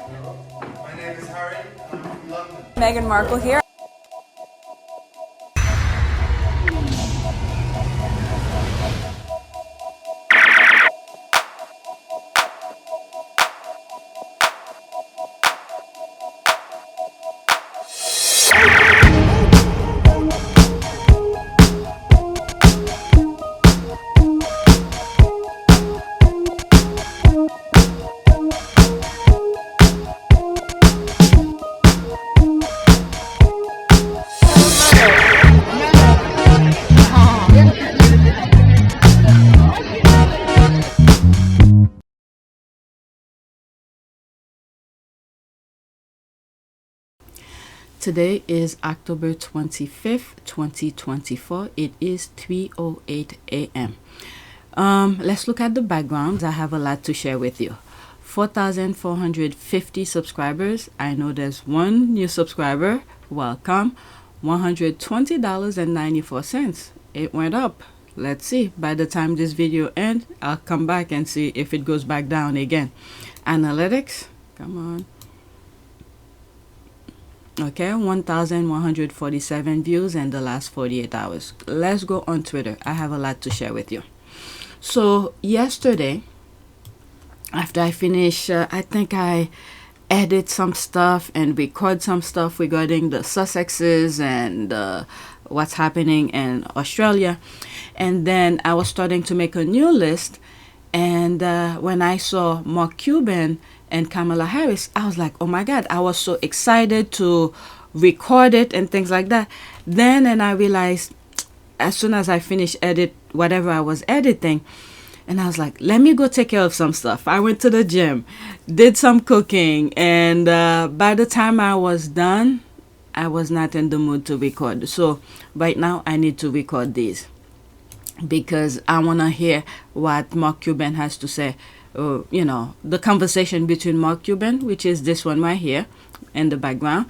My name is Harry, and I'm from London. Meghan Markle here. Today is October 25th, 2024. It is 3:08 a.m. Let's look at the backgrounds. I have a lot to share with you. 4,450 subscribers. I know there's one new subscriber. Welcome. $120.94. It went up. Let's see. By the time this video ends, I'll come back and see if it goes back down again. Analytics. Come on. Okay, 1,147 views in the last 48 hours. Let's go on Twitter. I have a lot to share with you. So yesterday, after I finish, I think I edit some stuff and record some stuff regarding the Sussexes and what's happening in Australia. And then I was starting to make a new list. And when I saw Mark Cuban and Kamala Harris, I was like, oh my God, I was so excited to record it and things like that. And I realized as soon as I finished edit whatever I was editing, and I was like, let me go take care of some stuff. I went to the gym, did some cooking, and by the time I was done, I was not in the mood to record. So right now I need to record these because I want to hear what Mark Cuban has to say. You know, the conversation between Mark Cuban, which is this one right here in the background.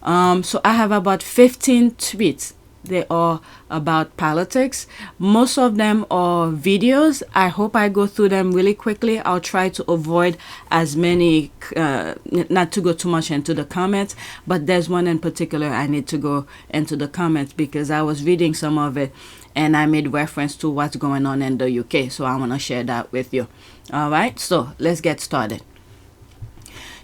So I have about 15 tweets. They are about politics. Most of them are videos. I hope I go through them really quickly. I'll try to avoid as many, not to go too much into the comments, but there's one in particular I need to go into the comments because I was reading some of it and I made reference to what's going on in the UK. So I want to share that with you. All right, so let's get started.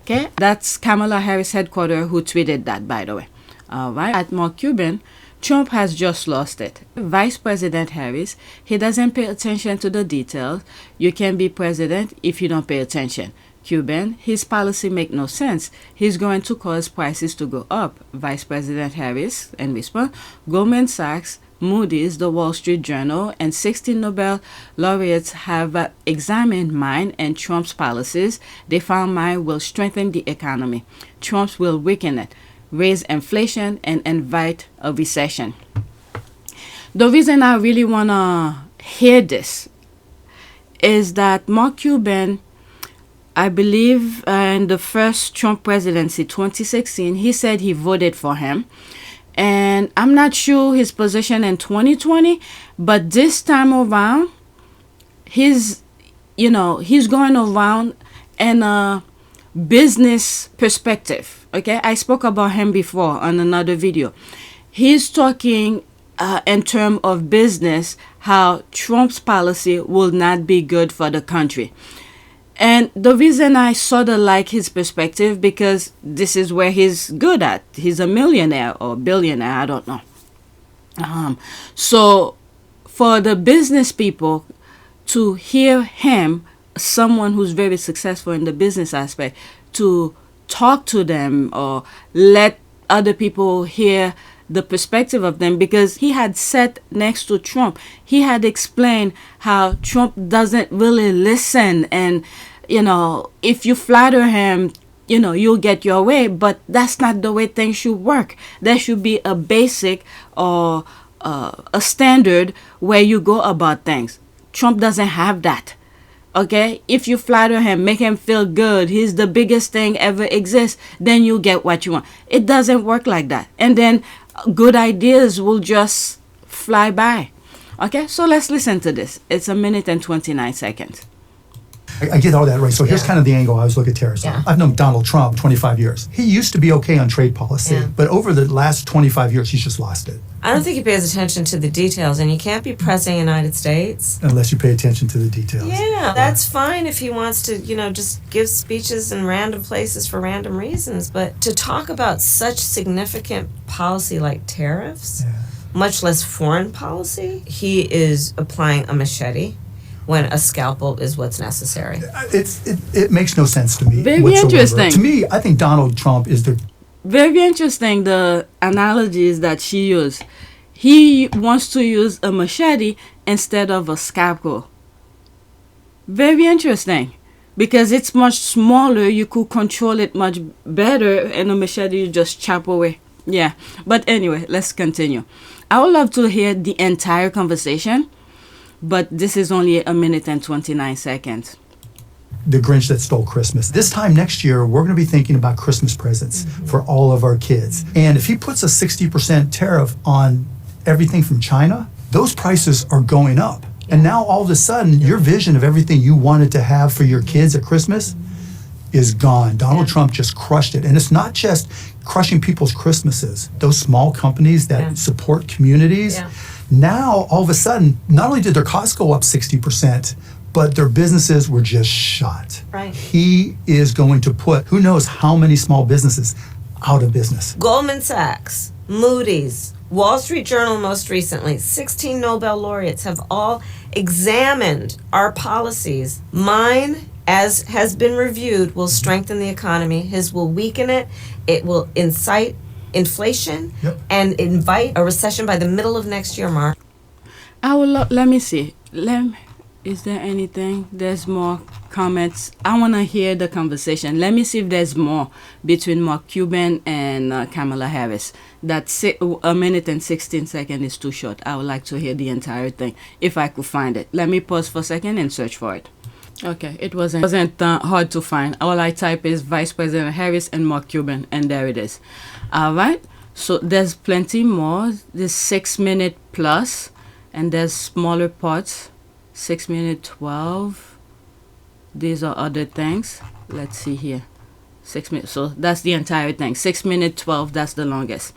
Okay, that's Kamala Harris headquarters who tweeted that, by the way. All right, at Mark Cuban, Trump has just lost it. Vice President Harris, he doesn't pay attention to the details. You can be president if you don't pay attention. Cuban, his policy make no sense. He's going to cause prices to go up. Vice President Harris, in response, Goldman Sachs, Moody's, the Wall Street Journal, and 16 Nobel laureates have examined mine and Trump's policies. They found mine will strengthen the economy. Trump's will weaken it, raise inflation, and invite a recession. The reason I really want to hear this is that Mark Cuban, I believe in the first Trump presidency, 2016, he said he voted for him. And I'm not sure his position in 2020, but this time around, he's going around in a business perspective. Okay, I spoke about him before on another video. He's talking in terms of business, how Trump's policy will not be good for the country. And the reason I sort of like his perspective, because this is where he's good at. He's a millionaire or billionaire, I don't know. So for the business people to hear him, someone who's very successful in the business aspect, to talk to them or let other people hear the perspective of them, because he had sat next to Trump. He had explained how Trump doesn't really listen, and if you flatter him, you'll get your way, but that's not the way things should work. There should be a basic or a standard where you go about things. Trump doesn't have that. Okay, if you flatter him, make him feel good, he's the biggest thing ever exists, then you get what you want. It doesn't work like that. And then good ideas will just fly by. Okay, so let's listen to this. It's 1 minute and 29 seconds. I get all that right. So here's kind of the angle I always look at tariffs. Yeah. I've known Donald Trump 25 years. He used to be okay on trade policy, but over the last 25 years, he's just lost it. I don't think he pays attention to the details, and you can't be president of the United States Unless you pay attention to the details. Yeah, that's fine if he wants to, just give speeches in random places for random reasons. But to talk about such significant policy like tariffs, much less foreign policy, he is applying a machete when a scalpel is what's necessary. It makes no sense to me. Very whatsoever. interesting. To me, I think Donald Trump is the... Very interesting, the analogies that she used. He wants to use a machete instead of a scalpel. Very interesting. Because it's much smaller, you could control it much better, and a machete you just chop away. Yeah, but anyway, let's continue. I would love to hear the entire conversation, but this is only 1 minute and 29 seconds. The Grinch that stole Christmas. This time next year, we're going to be thinking about Christmas presents for all of our kids. And if he puts a 60% tariff on everything from China, those prices are going up. And now all of a sudden, your vision of everything you wanted to have for your kids at Christmas is gone. Donald Trump just crushed it. And it's not just crushing people's Christmases. Those small companies that support communities, now all of a sudden, not only did their costs go up 60%, but their businesses were just shot. Right. He is going to put who knows how many small businesses out of business. Goldman Sachs, Moody's, Wall Street Journal most recently, 16 Nobel laureates have all examined our policies. Mine, as has been reviewed, will strengthen the economy. His will weaken it. It will incite inflation and invite a recession by the middle of next year, Mark. I will let me see. Is there anything? There's more comments. I want to hear the conversation. Let me see if there's more between Mark Cuban and Kamala Harris. That 1 minute and 16 seconds is too short. I would like to hear the entire thing if I could find it. Let me pause for a second and search for it. Okay, it wasn't hard to find. All I type is Vice President Harris and Mark Cuban, and there it is. All right. So there's plenty more. There's 6 minute plus, and there's smaller parts. 6 minute 12. These are other things. Let's see here. 6 minutes. So that's the entire thing. 6 minute 12. That's the longest.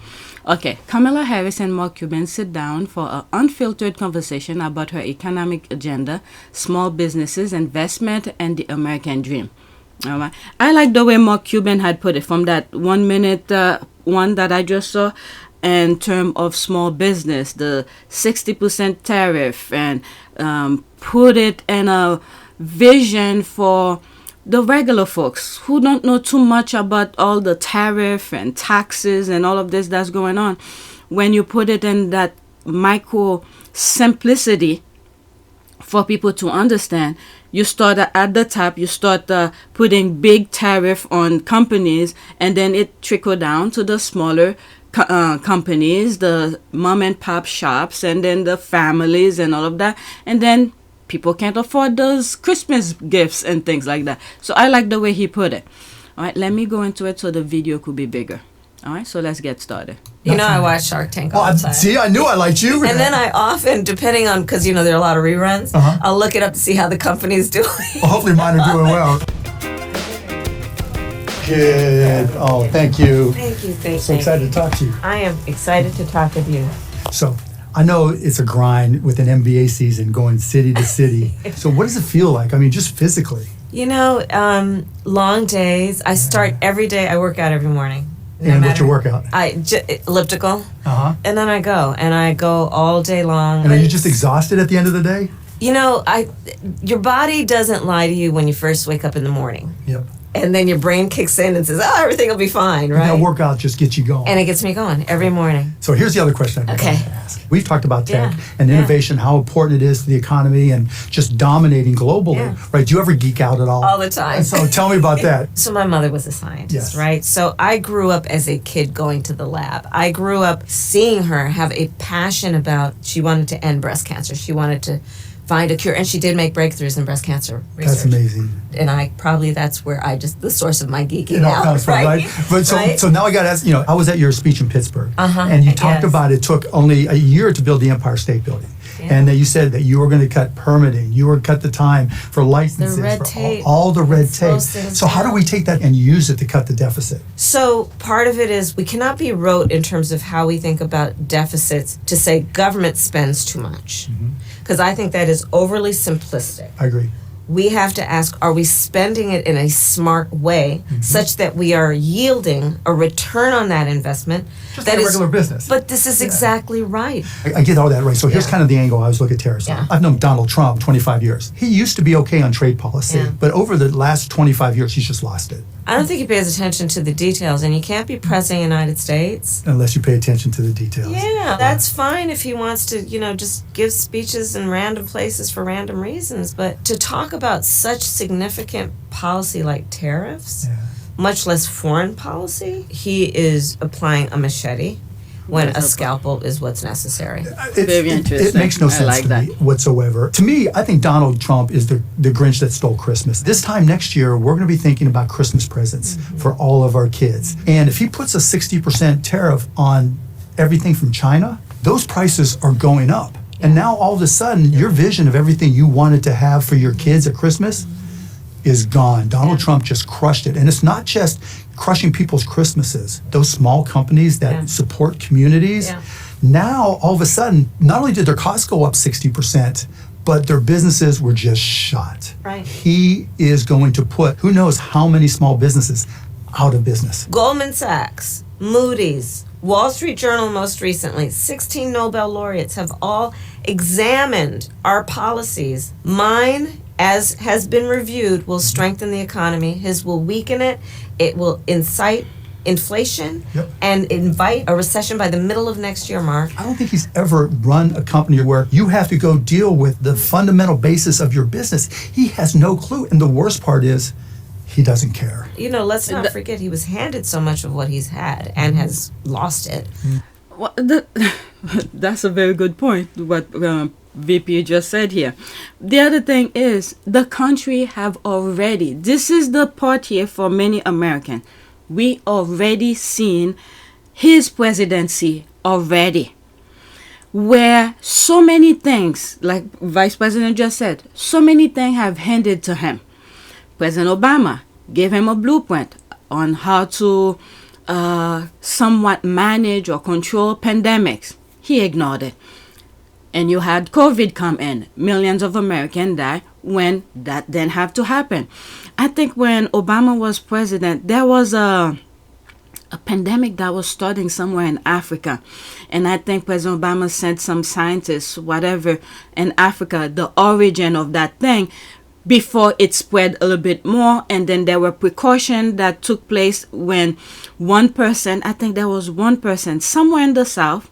Okay. Kamala Harris and Mark Cuban sit down for an unfiltered conversation about her economic agenda, small businesses, investment, and the American dream. All right. I like the way Mark Cuban had put it from that 1 minute one that I just saw. In terms of small business, the 60% tariff, and put it in a vision for the regular folks who don't know too much about all the tariff and taxes and all of this that's going on. When you put it in that micro simplicity for people to understand, you start at the top, you start putting big tariff on companies, and then it trickle down to the smaller companies, the mom and pop shops, and then the families and all of that. And then people can't afford those Christmas gifts and things like that. So I like the way he put it. All right, let me go into it so the video could be bigger. All right, so let's get started. I watch Shark Tank all the time. See, I knew I liked you. And then I often, depending on, because there are a lot of reruns, I'll look it up to see how the company's doing. Well, hopefully mine are doing well. Good. Oh, thank you. Thank you. So excited to talk to you. I am excited to talk with you. So I know it's a grind with an MBA season going city to city. So what does it feel like? I mean, just physically. Long days. I start every day. I work out every morning. And what's your workout? Elliptical. And then I go all day long. And are you just exhausted at the end of the day? Your body doesn't lie to you when you first wake up in the morning. Yep. And then your brain kicks in and says, everything will be fine, right? And that workout just gets you going. And it gets me going every morning. So here's the other question I'd like to ask. We've talked about tech and innovation, how important it is to the economy and just dominating globally, right? Do you ever geek out at all? All the time. And so tell me about that. So my mother was a scientist, right? So I grew up as a kid going to the lab. I grew up seeing her have a passion about, she wanted to end breast cancer. She wanted to find a cure, and she did make breakthroughs in breast cancer research. That's amazing. And that's where the source of my geeking it all comes from, right? But so now I got to ask, I was at your speech in Pittsburgh, and you talked about it took only a year to build the Empire State Building. And that you said that you were going to cut permitting, you were going to cut the time for licenses, red for tape. all the red tape. Those things So how down. do we take that and use it to cut the deficit? So part of it is we cannot be rote in terms of how we think about deficits to say government spends too much. Because I think that is overly simplistic. I agree. We have to ask, are we spending it in a smart way such that we are yielding a return on that investment? Just that like a is- regular business. But this is exactly right. I get all that right. So here's Yeah. kind of the angle I was looking at tariffs on. Yeah. I've known Donald Trump 25 years. He used to be okay on trade policy, Yeah. but over the last 25 years, he's just lost it. I don't think he pays attention to the details, and you can't be president of the United States. Unless you pay attention to the details. Yeah, that's fine if he wants to, just give speeches in random places for random reasons. But to talk about such significant policy like tariffs, Yeah. much less foreign policy, he is applying a machete when a scalpel is what's necessary. Very It interesting. makes no I sense like to that. me whatsoever. To me, I think Donald Trump is the Grinch that stole Christmas. This time next year, we're going to be thinking about Christmas presents for all of our kids. And if he puts a 60% tariff on everything from China, those prices are going up. And now all of a sudden, your vision of everything you wanted to have for your kids at Christmas is gone. Donald Trump just crushed it. And it's not just crushing people's Christmases. Those small companies that Yeah. support communities, Yeah. now all of a sudden, not only did their costs go up 60%, but their businesses were just shot. Right. He is going to put who knows how many small businesses out of business. Goldman Sachs, Moody's, Wall Street Journal most recently, 16 Nobel laureates have all examined our policies. Mine, as has been reviewed, will strengthen the economy. His will weaken it. It will incite inflation Yep. and invite a recession by the middle of next year, Mark. I don't think he's ever run a company where you have to go deal with the fundamental basis of your business. He has no clue. And the worst part is, he doesn't care. Let's not forget he was handed so much of what he's had and has lost it. Well, that's a very good point, what VP just said here. The other thing is, the country have already, this is the part here for many Americans, we already seen his presidency already, where so many things, like Vice President just said, so many things have handed to him. President Obama gave him a blueprint on how to somewhat manage or control pandemics. He ignored it. And you had COVID come in. Millions of Americans died when that didn't have to happen. I think when Obama was president, there was a pandemic that was starting somewhere in Africa. And I think President Obama sent some scientists, whatever, in Africa, the origin of that thing, before it spread a little bit more. And then there were precautions that took place when one person, I think there was one person somewhere in the South,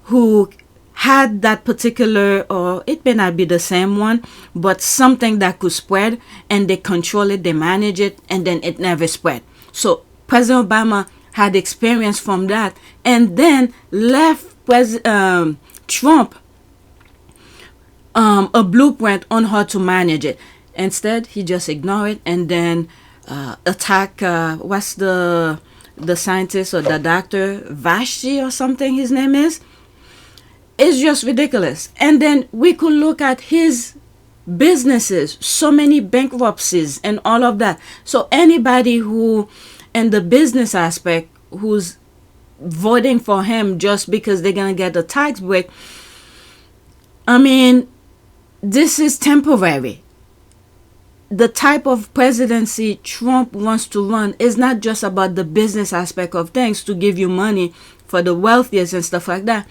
who had that particular, or it may not be the same one, but something that could spread, and they control it, they manage it, and then it never spread. So President Obama had experience from that, and then left Trump a blueprint on how to manage it. Instead, he just ignored it and then attack, what's the scientist or the doctor, Vashti or something his name is. It's just ridiculous. And then we could look at his businesses, so many bankruptcies and all of that. So anybody who, in the business aspect, who's voting for him just because they're going to get a tax break, I mean, this is temporary. The type of presidency Trump wants to run is not just about the business aspect of things to give you money for the wealthiest and stuff like that.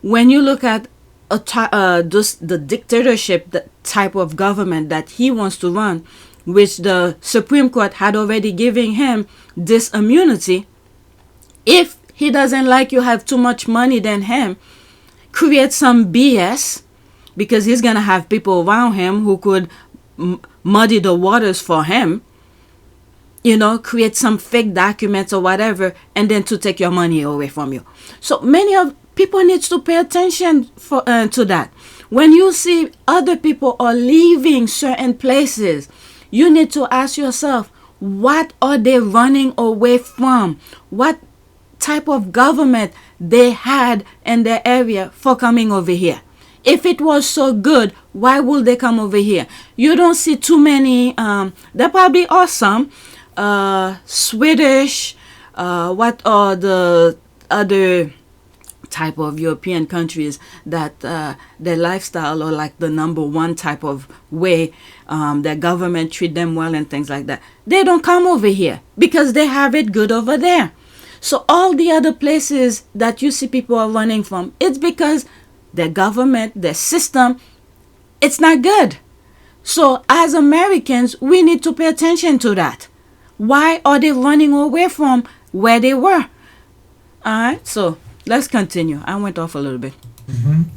When you look at just the dictatorship, the type of government that he wants to run, which the Supreme Court had already given him this immunity, if he doesn't like you have too much money than him, create some BS, because he's going to have people around him who could muddy the waters for him, create some fake documents or whatever, and then to take your money away from you. So many of people needs to pay attention to that. When you see other people are leaving certain places, you need to ask yourself, what are they running away from? What type of government they had in their area for coming over here. If it was so good, why would they come over here? You don't see too many. There probably are some Swedish. What are the other type of European countries that their lifestyle or like the number one type of way their government treat them well and things like that? They don't come over here because they have it good over there. So all the other places that you see people are running from, it's because their government, their system, it's not good. So as Americans, we need to pay attention to that. Why are they running away from where they were? All right, so let's continue. I went off a little bit.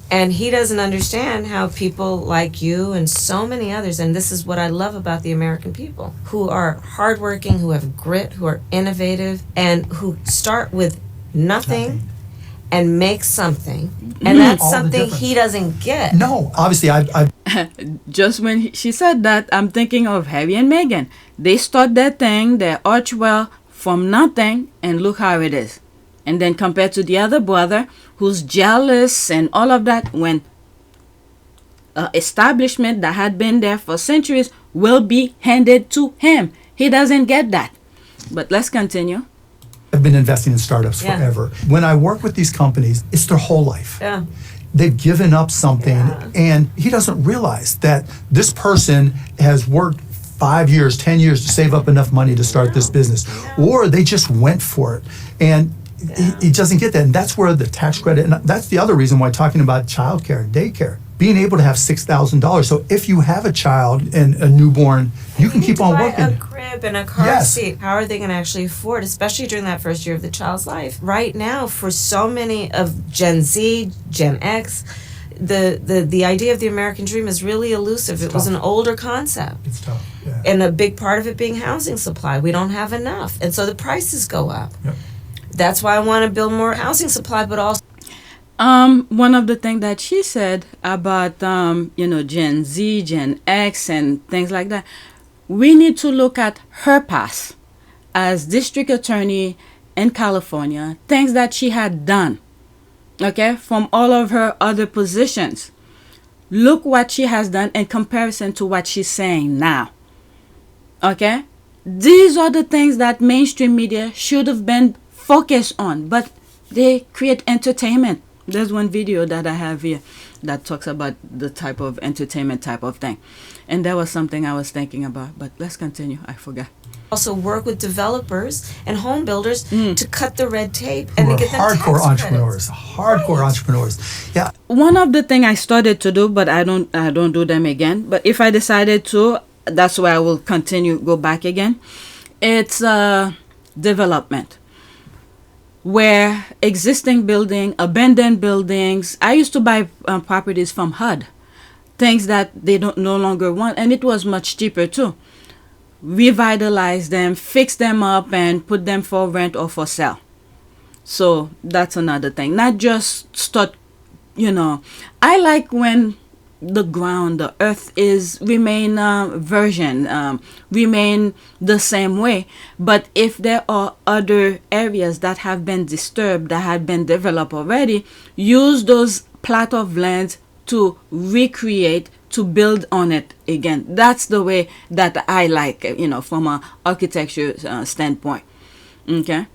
And he doesn't understand how people like you and so many others, and this is what I love about the American people, who are hardworking, who have grit, who are innovative, and who start with nothing and make something. And that's All the something difference. he doesn't get. No, obviously, I Just when she said that, I'm thinking of Harry and Meghan. They start their thing, their Archewell, from nothing, and look how it is. And then compared to the other brother, who's jealous and all of that, when establishment that had been there for centuries will be handed to him. He doesn't get that. But let's continue. I've been investing in startups Yeah. forever. When I work with these companies, it's their whole life. Yeah. They've given up something, and he doesn't realize that this person has worked 5 years, 10 years to save up enough money to start this business, or they just went for it. And he doesn't get that. And that's where the tax credit, and that's the other reason why talking about childcare and daycare, being able to have $6,000. So if you have a child and a newborn, you can keep on Buy working. a crib and a car Yes. seat. How are they going to actually afford, especially during that first year of the child's life? Right now, for so many of Gen Z, Gen X, the idea of the American dream is really elusive. It was tough. an older concept. It's tough. Yeah. And a big part of it being housing supply. We don't have enough. And so the prices go up. Yep. That's why I want to build more housing supply, but also One of the things that she said about, Gen Z, Gen X, and things like that, we need to look at her past as district attorney in California, things that she had done, okay, from all of her other positions. Look what she has done in comparison to what she's saying now, okay? These are the things that mainstream media should have been focused on, but they create entertainment. There's one video that I have here that talks about the type of entertainment type of thing. And that was something I was thinking about. But let's continue. I forgot. also work with developers and home builders to cut the red tape Who and to are get them hardcore tax entrepreneurs. credits. Hardcore entrepreneurs. Yeah. One of the things I started to do, but I don't do them again. But if I decided to, that's where I will continue, go back again. It's development, where existing building, abandoned buildings. I used to buy properties from HUD, things that they don't no longer want, and it was much cheaper too. Revitalize them, fix them up, and put them for rent or for sale. So that's another thing. Not just start, I like when the ground, the earth remain remain the same way. But if there are other areas that have been disturbed, that have been developed already, use those plot of lands to recreate, to build on it again. That's the way that I like, from an architecture standpoint. Okay.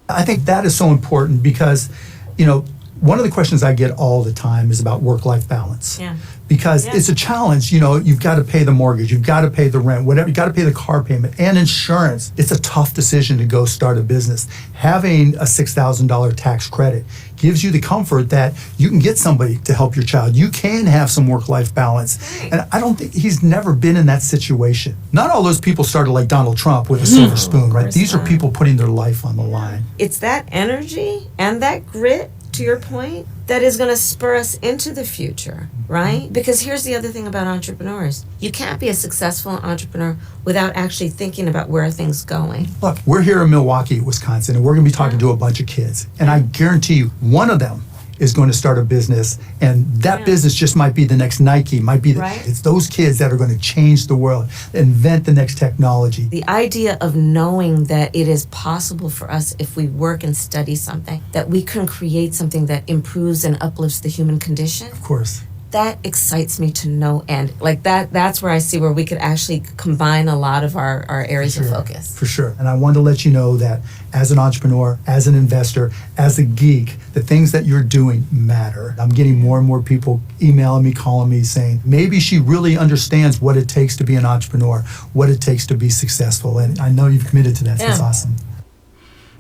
I think that is so important because, one of the questions I get all the time is about work-life balance. Yeah. Because it's a challenge. You've got to pay the mortgage, you've got to pay the rent, whatever, you've got to pay the car payment and insurance. It's a tough decision to go start a business. Having a $6,000 tax credit gives you the comfort that you can get somebody to help your child. You can have some work-life balance. And I don't think he's never been in that situation. Not all those people started like Donald Trump with a silver spoon, right? These are people putting their life on the line. It's that energy and that grit, to your point, that is going to spur us into the future, right? Because here's the other thing about entrepreneurs. You can't be a successful entrepreneur without actually thinking about where are things going. Look, we're here in Milwaukee, Wisconsin, and we're going to be talking to a bunch of kids. And I guarantee you, one of them is going to start a business, and that business just might be the next Nike, might be it's those kids that are going to change the world, invent the next technology. The idea of knowing that it is possible for us, if we work and study something, that we can create something that improves and uplifts the human condition. Of course. That excites me to no end. Like that's where I see where we could actually combine a lot of our areas of focus. For sure. And I wanted to let you know that as an entrepreneur, as an investor, as a geek, the things that you're doing matter. I'm getting more and more people emailing me, calling me, saying, maybe she really understands what it takes to be an entrepreneur, what it takes to be successful. And I know you've committed to that, so it's awesome.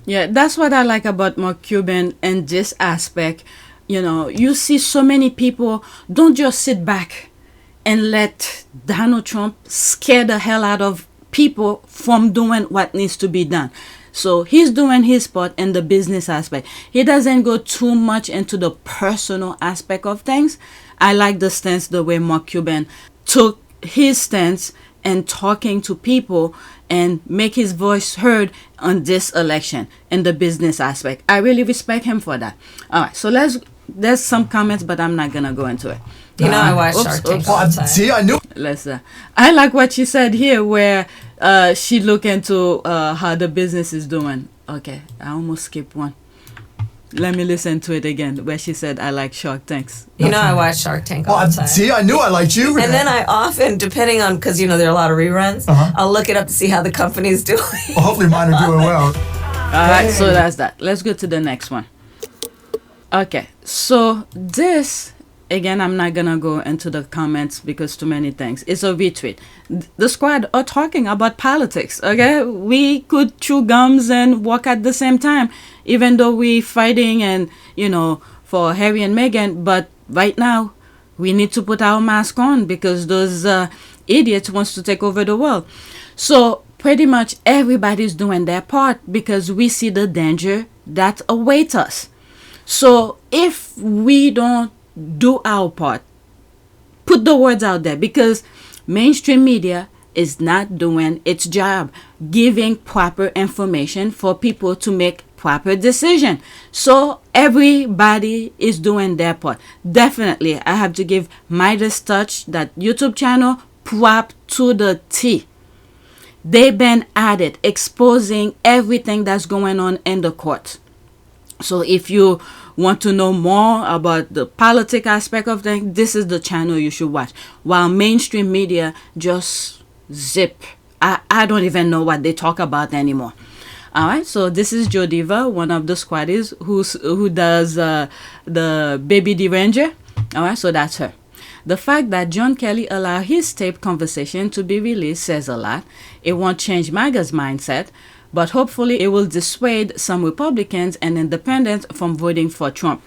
Yeah, that's what I like about Mark Cuban and this aspect. You know, you see so many people don't just sit back and let Donald Trump scare the hell out of people from doing what needs to be done. So he's doing his part in the business aspect. He doesn't go too much into the personal aspect of things. I like the stance the way Mark Cuban took his stance and talking to people and make his voice heard on this election in the business aspect. I really respect him for that. All right, so there's some comments, but I'm not gonna go into it. You know, I watch Shark Tank all the time. See, I knew. I like what she said here, where she look into how the business is doing. Okay, I almost skipped one. Let me listen to it again, where she said, I like Shark Tanks. You know, I watch Shark Tank all the time. See, I knew I liked you. And then I often, depending on, because, you know, there are a lot of reruns, I'll look it up to see how the company's doing. Well, hopefully mine are doing well. All right, so that's that. Let's go to the next one. Okay, so this, again, I'm not gonna go into the comments because too many things. It's a retweet. The squad are talking about politics, okay? We could chew gums and walk at the same time, even though we fighting and, you know, for Harry and Meghan, but right now, we need to put our mask on because those idiots wants to take over the world. So pretty much everybody's doing their part because we see the danger that awaits us. So if we don't do our part, put the words out there, because mainstream media is not doing its job, giving proper information for people to make proper decision. So everybody is doing their part. Definitely, I have to give Midas Touch, that YouTube channel, prop to the T. They've been at it, exposing everything that's going on in the court. So if you want to know more about the politic aspect of things, this is the channel you should watch. While mainstream media just zip. I don't even know what they talk about anymore. All right, so this is Joe Diva, one of the squaddies who does the Baby Deranger. All right, so that's her. The fact that John Kelly allowed his taped conversation to be released says a lot. It won't change MAGA's mindset, but hopefully it will dissuade some Republicans and independents from voting for Trump.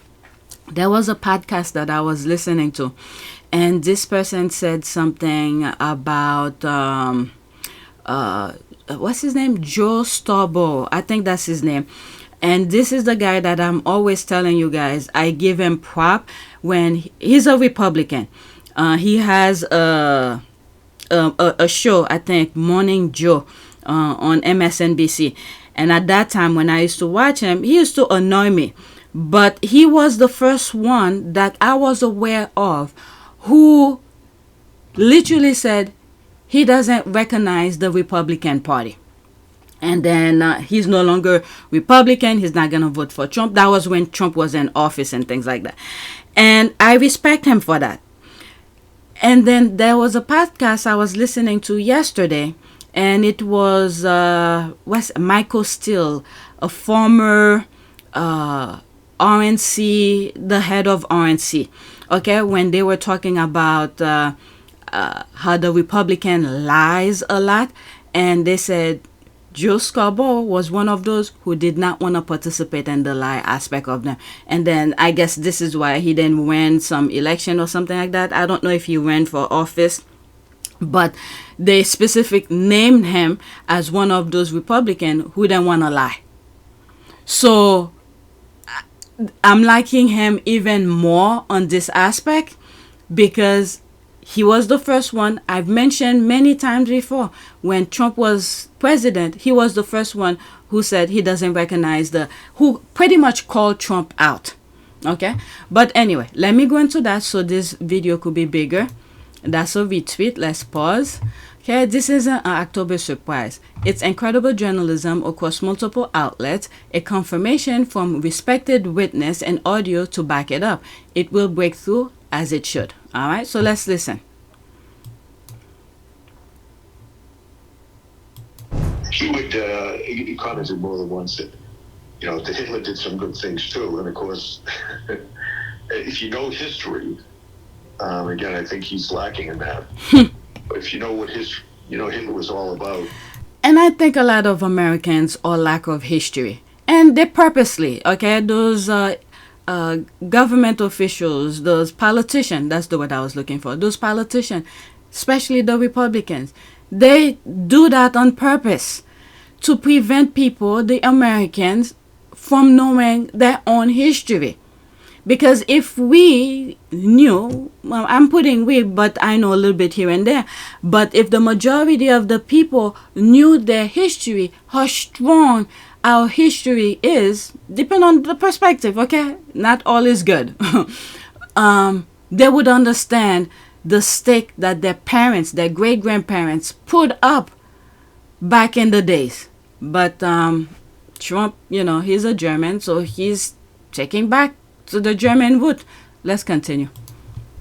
There was a podcast that I was listening to, and this person said something about, what's his name? Joe Starbo. I think that's his name. And this is the guy that I'm always telling you guys, I give him prop when he's a Republican. He has a show, I think, Morning Joe, on MSNBC. And at that time, when I used to watch him, he used to annoy me. But he was the first one that I was aware of who literally said he doesn't recognize the Republican Party. And then he's no longer Republican. He's not going to vote for Trump. That was when Trump was in office and things like that. And I respect him for that. And then there was a podcast I was listening to yesterday. And it was Michael Steele, a former RNC, the head of RNC. Okay, when they were talking about how the Republican lies a lot. And they said Joe Scarborough was one of those who did not want to participate in the lie aspect of them. And then I guess this is why he didn't win some election or something like that. I don't know if he ran for office. But they specifically named him as one of those Republicans who didn't want to lie. So I'm liking him even more on this aspect because he was the first one. I've mentioned many times before, when Trump was president, he was the first one who said he doesn't recognize who pretty much called Trump out. Okay, but anyway, let me go into that so this video could be bigger. That's a retweet. Let's pause. Okay, this is an October surprise. It's incredible journalism across multiple outlets, a confirmation from respected witness and audio to back it up. It will break through as it should. All right, so let's listen. He commented more than once that, that Hitler did some good things too. And of course, if you know history, again, I think he's lacking in that. But if you know what Hitler was all about. And I think a lot of Americans are lack of history. And they purposely, okay, those government officials, those politicians, that's the word I was looking for, those politicians, especially the Republicans, they do that on purpose to prevent people, the Americans, from knowing their own history. Because if we knew, well, I'm putting we, but I know a little bit here and there, but if the majority of the people knew their history, how strong our history is, depending on the perspective, okay? Not all is good. They would understand the stake that their parents, their great-grandparents put up back in the days. But Trump, he's a German, so he's taking back to the German root. Let's continue.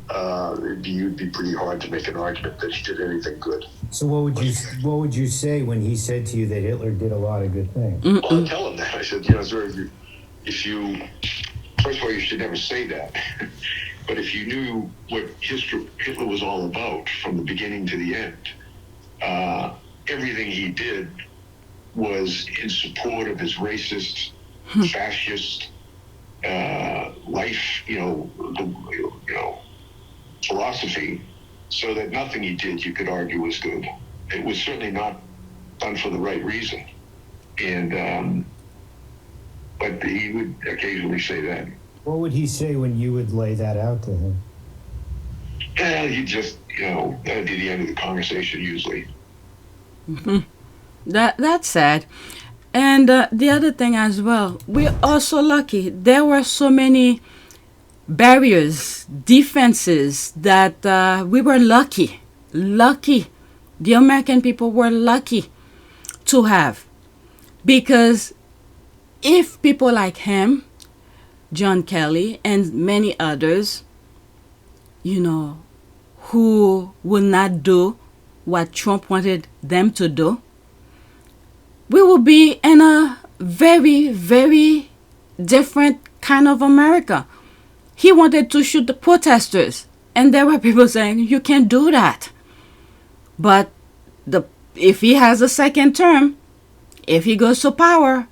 It'd be pretty hard to make an argument that he did anything good. So what would you say when he said to you that Hitler did a lot of good things? Well, I tell him that. I said, sir, if you first of all, you should never say that. But if you knew what Hitler was all about from the beginning to the end, everything he did was in support of his racist, fascist life, philosophy, so that nothing he did you could argue was good. It was certainly not done for the right reason. And but he would occasionally say that. What would he say when you would lay that out to him? He just, that would be the end of the conversation usually. Mm-hmm. That's sad. And the other thing as well, we're also lucky. There were so many barriers, defenses that we were lucky. The American people were lucky to have. Because if people like him, John Kelly, and many others, who would not do what Trump wanted them to do, we will be in a very, very different kind of America. He wanted to shoot the protesters, and there were people saying, you can't do that. But if he has a second term, if he goes to power,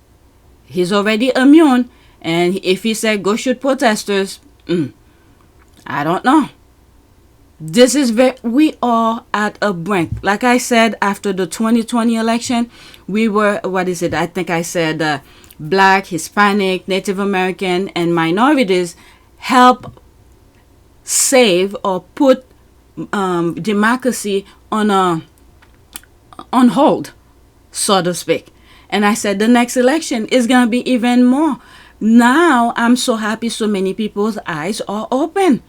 he's already immune. And if he said, go shoot protesters, I don't know. We are at a brink. Like I said, after the 2020 election, we were, I think I said Black, Hispanic, Native American, and minorities help save or put democracy on hold, so to speak. And I said the next election is going to be even more. Now, I'm so happy so many people's eyes are open.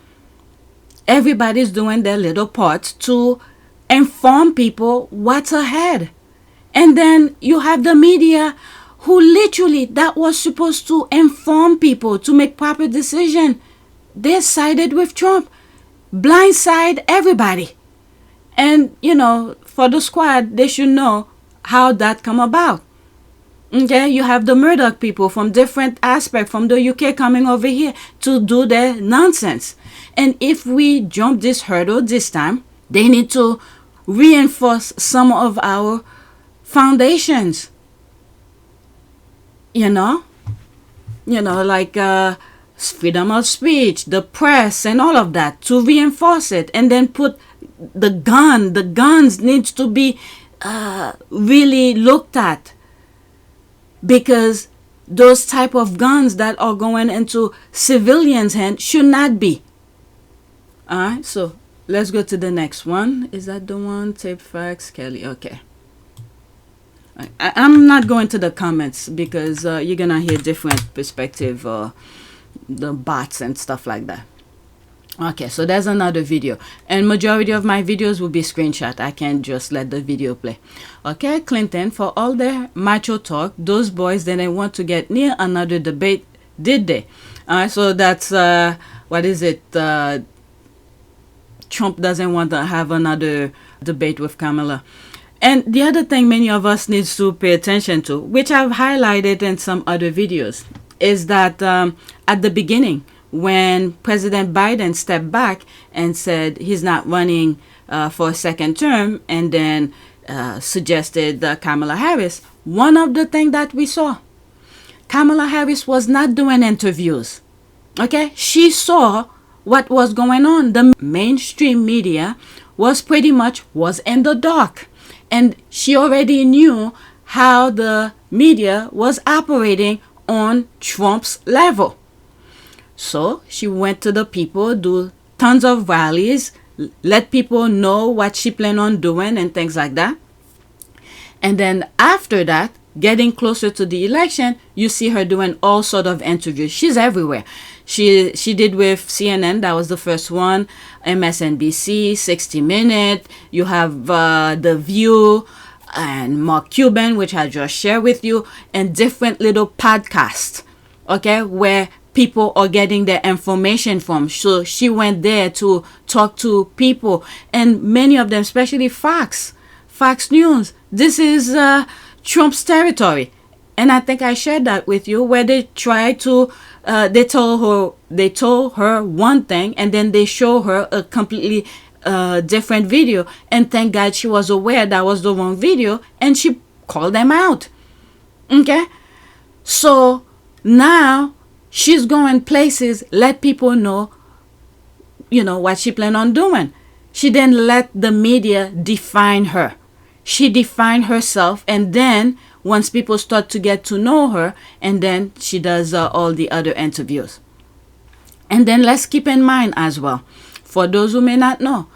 Everybody's doing their little part to inform people what's ahead. And then you have the media who literally, that was supposed to inform people to make proper decision. They sided with Trump. Blindside everybody. And, for the squad, they should know how that come about. Okay, you have the Murdoch people from different aspects from the UK coming over here to do their nonsense. And if we jump this hurdle this time, they need to reinforce some of our foundations. Like freedom of speech, the press, and all of that, to reinforce it. And then put the guns needs to be really looked at. Because those type of guns that are going into civilians' hands should not be. Alright, so let's go to the next one. Is that the one? Tape facts, Kelly. Okay. I'm not going to the comments because you're going to hear different perspective the bots and stuff like that. Okay, so there's another video, and majority of my videos will be screenshot. I can't just let the video play. Okay, Clinton, for all their macho talk, those boys didn't want to get near another debate, did they? So that's what is it? Trump doesn't want to have another debate with Kamala. And the other thing many of us needs to pay attention to, which I've highlighted in some other videos, is that at the beginning, when President Biden stepped back and said he's not running for a second term, and then suggested Kamala Harris, one of the things that we saw, Kamala Harris was not doing interviews. Okay, she saw what was going on. The mainstream media was in the dark, and she already knew how the media was operating on Trump's level. So she went to the people, do tons of rallies, let people know what she planned on doing and things like that. And then after that, getting closer to the election, you see her doing all sort of interviews. She's everywhere. She did with CNN, that was the first one, MSNBC, 60 Minutes. You have The View and Mark Cuban, which I just shared with you, and different little podcasts, okay, where people are getting their information from. So she went there to talk to people, and many of them, especially Fox News. This is Trump's territory, and I think I shared that with you, where they tried to they told her one thing, and then they show her a completely different video, and thank God she was aware that was the wrong video, and she called them out. Okay, so now she's going places, let people know, what she planned on doing. She didn't let the media define her. She defined herself, and then once people start to get to know her, and then she does all the other interviews. And then let's keep in mind as well, for those who may not know,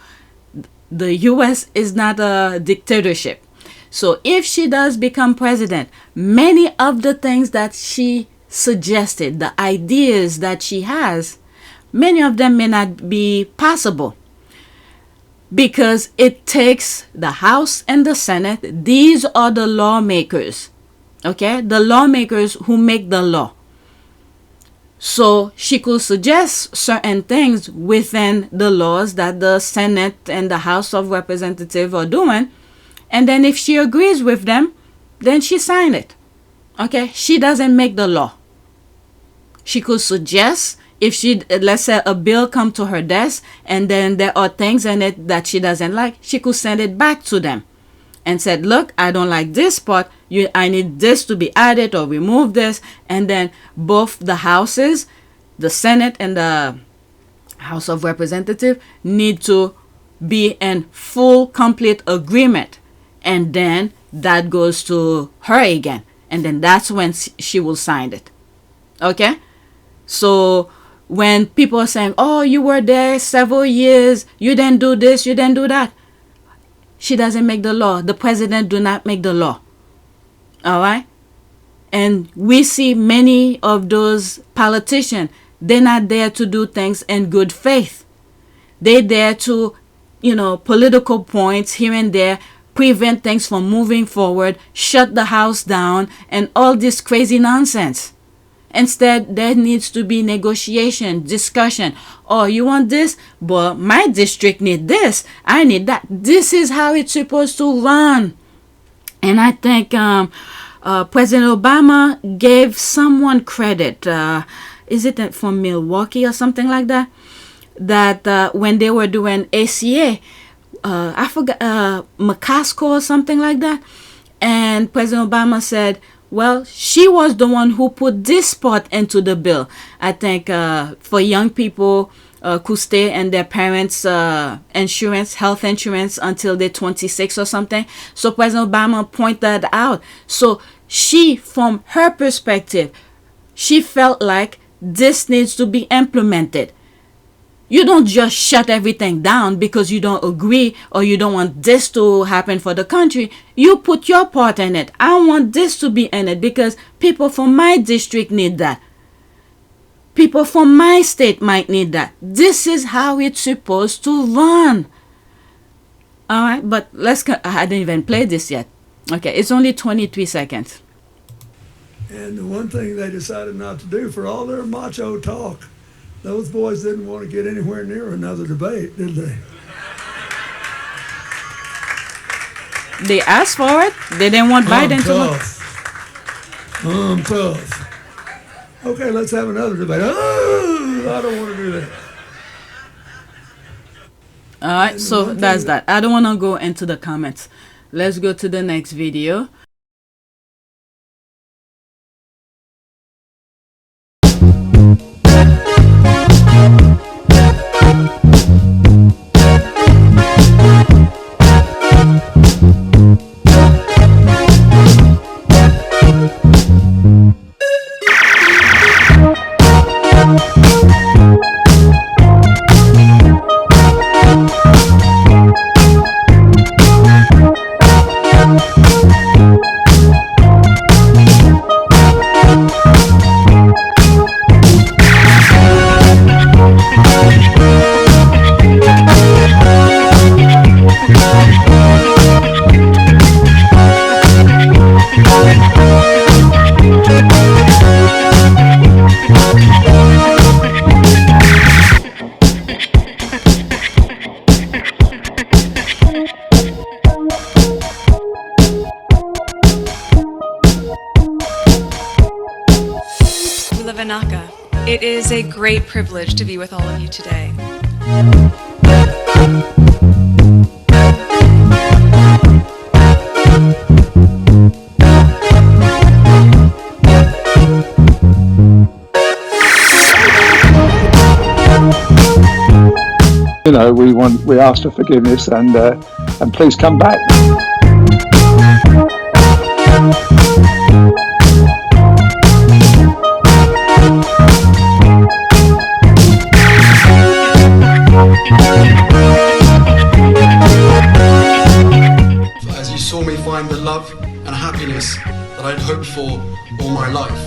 the U.S. is not a dictatorship. So if she does become president, many of the things that she suggested, the ideas that she has, many of them may not be possible, because it takes the House and the Senate. These are the lawmakers, okay, the lawmakers who make the law. So she could suggest certain things within the laws that the Senate and the House of Representatives are doing, and then if she agrees with them, then she sign it. Okay, she doesn't make the law. She could suggest, if she, let's say a bill come to her desk and then there are things in it that she doesn't like, she could send it back to them and said, look, I don't like this part. I need this to be added or remove this. And then both the houses, the Senate and the House of Representatives, need to be in full, complete agreement. And then that goes to her again. And then that's when she will sign it. Okay? So when people are saying, oh, you were there several years, you didn't do this, you didn't do that, she doesn't make the law. The president do not make the law. All right? And we see many of those politicians, they're not there to do things in good faith. They're there to, political points here and there, prevent things from moving forward, shut the house down, and all this crazy nonsense. Instead, there needs to be negotiation, discussion. Oh, you want this? But my district need this. I need that. This is how it's supposed to run. And I think President Obama gave someone credit. Is it from Milwaukee or something like that? That when they were doing ACA, I forgot, McCaskill or something like that. And President Obama said, well, she was the one who put this part into the bill. I think for young people could stay in their parents' insurance, health insurance until they're 26 or something. So President Obama pointed that out. So she, from her perspective, she felt like this needs to be implemented. You don't just shut everything down because you don't agree or you don't want this to happen for the country. You put your part in it. I want this to be in it because people from my district need that. People from my state might need that. This is how it's supposed to run. All right, but I hadn't even played this yet. Okay, it's only 23 seconds. And the one thing they decided not to do, for all their macho talk, those boys didn't want to get anywhere near another debate, did they? They asked for it. They didn't want Biden to look. I'm tough. Okay, let's have another debate. Oh, I don't want to do that. All right, so that's that. I don't want to go into the comments. Let's go to the next video. It is a great privilege to be with all of you today. You know, we ask for forgiveness and please come back. As you saw me find the love and happiness that I'd hoped for all my life.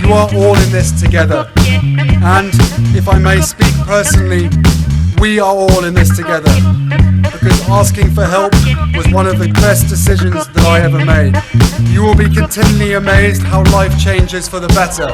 You are all in this together, and if I may speak personally, we are all in this together, because asking for help was one of the best decisions that I ever made. You will be continually amazed how life changes for the better.